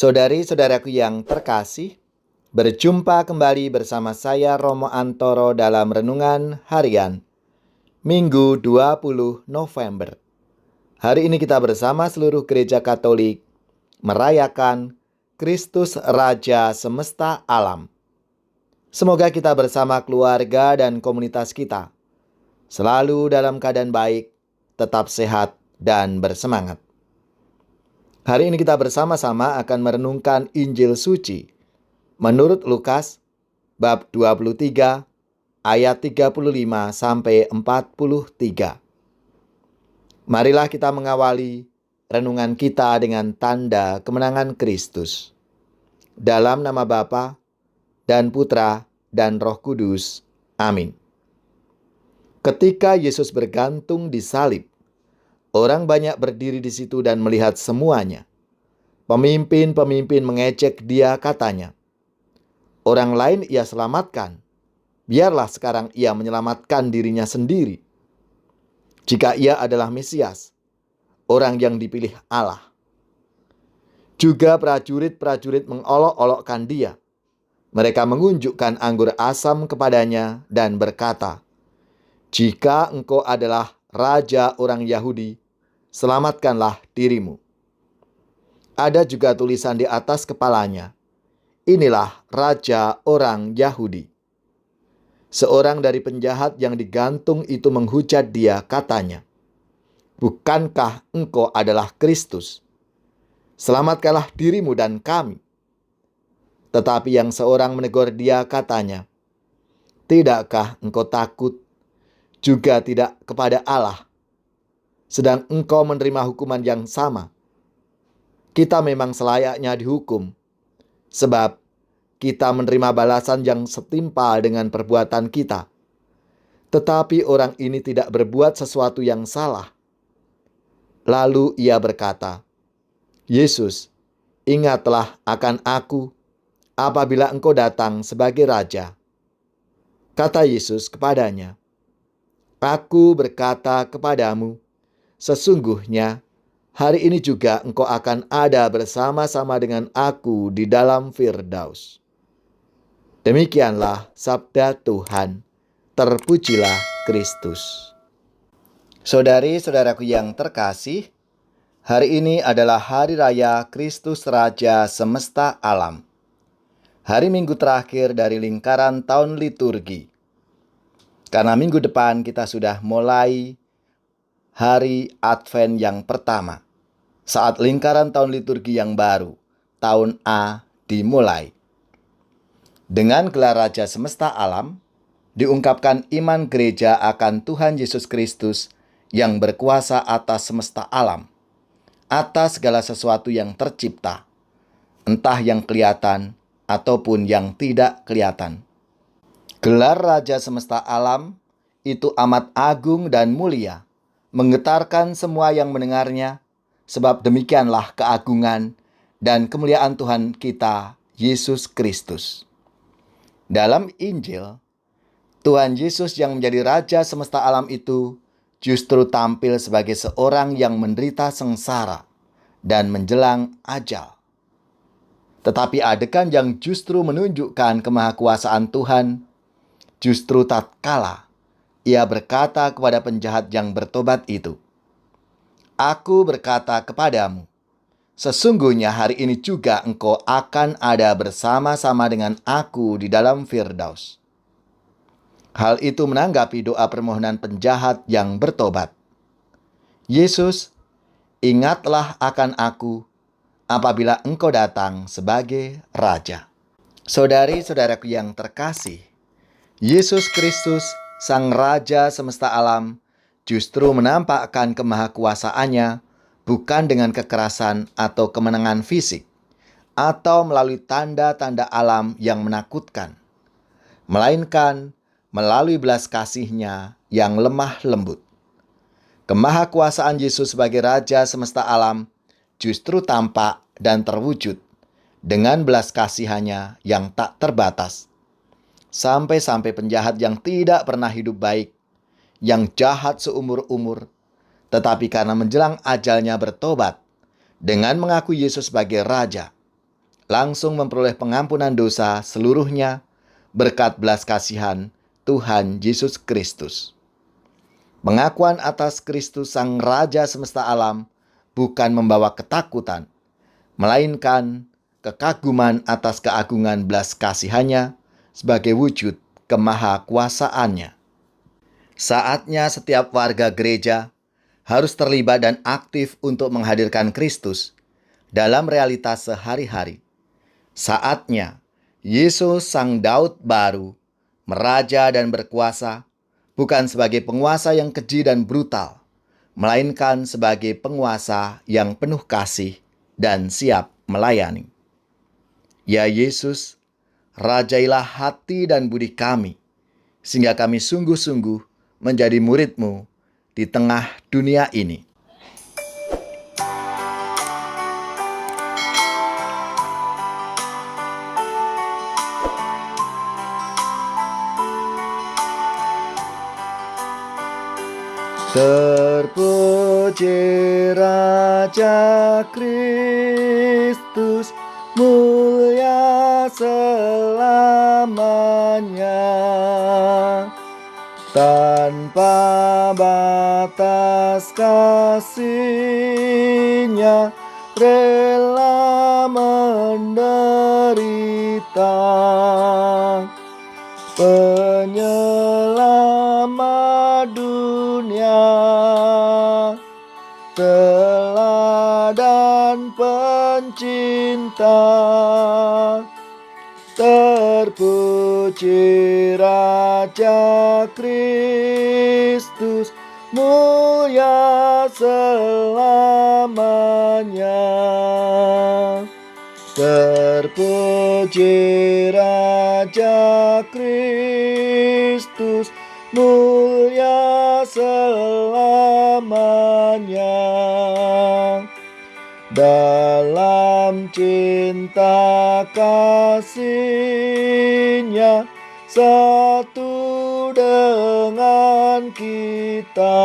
Saudari-saudaraku yang terkasih, berjumpa kembali bersama saya Romo Antoro dalam Renungan Harian, Minggu 20 November. Hari ini kita bersama seluruh gereja Katolik merayakan Kristus Raja Semesta Alam. Semoga kita bersama keluarga dan komunitas kita selalu dalam keadaan baik, tetap sehat, dan bersemangat. Hari ini kita bersama-sama akan merenungkan Injil Suci menurut Lukas bab 23 ayat 35 sampai 43. Marilah kita mengawali renungan kita dengan tanda kemenangan Kristus. Dalam nama Bapa dan Putra dan Roh Kudus. Amin. Ketika Yesus bergantung di salib, orang banyak berdiri di situ dan melihat semuanya. Pemimpin-pemimpin mengejek dia, katanya, "Orang lain ia selamatkan, biarlah sekarang ia menyelamatkan dirinya sendiri. Jika ia adalah Mesias, orang yang dipilih Allah." Juga prajurit-prajurit mengolok-olokkan dia. Mereka mengunjukkan anggur asam kepadanya dan berkata, "Jika engkau adalah Raja orang Yahudi, selamatkanlah dirimu." Ada juga tulisan di atas kepalanya, "Inilah Raja orang Yahudi." Seorang dari penjahat yang digantung itu menghujat dia, katanya, "Bukankah engkau adalah Kristus? Selamatkanlah dirimu dan kami." Tetapi yang seorang menegur dia, katanya, "Tidakkah engkau takut juga tidak kepada Allah, sedang engkau menerima hukuman yang sama? Kita memang selayaknya dihukum, sebab kita menerima balasan yang setimpal dengan perbuatan kita. Tetapi orang ini tidak berbuat sesuatu yang salah." Lalu ia berkata, "Yesus, ingatlah akan aku apabila engkau datang sebagai Raja." Kata Yesus kepadanya, "Aku berkata kepadamu, sesungguhnya hari ini juga engkau akan ada bersama-sama dengan aku di dalam Firdaus." Demikianlah sabda Tuhan. Terpujilah Kristus. Saudari-saudaraku yang terkasih, hari ini adalah Hari Raya Kristus Raja Semesta Alam. Hari Minggu terakhir dari lingkaran tahun liturgi. Karena minggu depan kita sudah mulai hari Advent yang pertama, saat lingkaran tahun liturgi yang baru, tahun A, dimulai. Dengan gelar Raja Semesta Alam, diungkapkan iman gereja akan Tuhan Yesus Kristus yang berkuasa atas semesta alam, atas segala sesuatu yang tercipta, entah yang kelihatan ataupun yang tidak kelihatan. Gelar Raja Semesta Alam itu amat agung dan mulia, menggetarkan semua yang mendengarnya, sebab demikianlah keagungan dan kemuliaan Tuhan kita, Yesus Kristus. Dalam Injil, Tuhan Yesus yang menjadi Raja Semesta Alam itu justru tampil sebagai seorang yang menderita sengsara dan menjelang ajal. Tetapi adegan yang justru menunjukkan kemahakuasaan Tuhan, justru tatkala ia berkata kepada penjahat yang bertobat itu, "Aku berkata kepadamu, sesungguhnya hari ini juga engkau akan ada bersama-sama dengan aku di dalam Firdaus." Hal itu menanggapi doa permohonan penjahat yang bertobat. "Yesus, ingatlah akan aku apabila engkau datang sebagai Raja." Saudari-saudaraku yang terkasih, Yesus Kristus, Sang Raja Semesta Alam, justru menampakkan kemahakuasaannya bukan dengan kekerasan atau kemenangan fisik, atau melalui tanda-tanda alam yang menakutkan, melainkan melalui belas kasih-Nya yang lemah lembut. Kemahakuasaan Yesus sebagai Raja Semesta Alam justru tampak dan terwujud dengan belas kasihannya yang tak terbatas. Sampai-sampai penjahat yang tidak pernah hidup baik, yang jahat seumur-umur, tetapi karena menjelang ajalnya bertobat, dengan mengaku Yesus sebagai Raja, langsung memperoleh pengampunan dosa seluruhnya berkat belas kasihan Tuhan Yesus Kristus. Pengakuan atas Kristus Sang Raja semesta alam bukan membawa ketakutan, melainkan kekaguman atas keagungan belas kasihannya sebagai wujud kemahakuasaannya. Saatnya setiap warga gereja harus terlibat dan aktif untuk menghadirkan Kristus dalam realitas sehari-hari. Saatnya Yesus Sang Daud baru, meraja dan berkuasa, bukan sebagai penguasa yang keji dan brutal, melainkan sebagai penguasa yang penuh kasih dan siap melayani. Ya Yesus, rajailah hati dan budi kami, sehingga kami sungguh-sungguh menjadi murid-Mu di tengah dunia ini. Terpuji Raja Kristus, mulia selamanya. Tanpa batas kasih-Nya, rela menderita. Penyelamat dunia, teladan pencinta. Terpuji Raja Kristus, mulia selamanya. Terpuji Raja Kristus, mulia selamanya. Dalam cinta kasih-Nya, satu dengan kita.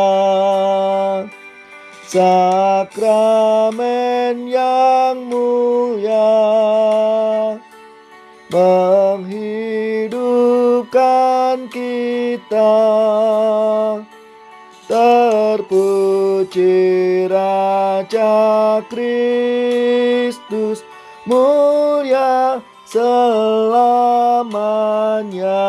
Sakramen yang mulia menghidupkan kita. Terpuji Raja Kristus, mulia selamanya.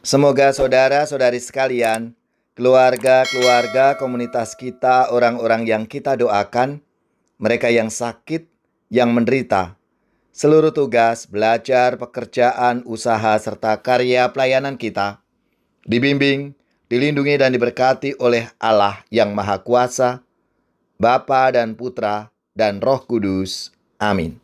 Semoga saudara-saudari sekalian, keluarga-keluarga komunitas kita, orang-orang yang kita doakan, mereka yang sakit, yang menderita, seluruh tugas, belajar, pekerjaan, usaha, serta karya pelayanan kita, dibimbing, dilindungi dan diberkati oleh Allah yang Maha Kuasa, Bapa dan Putra dan Roh Kudus. Amin.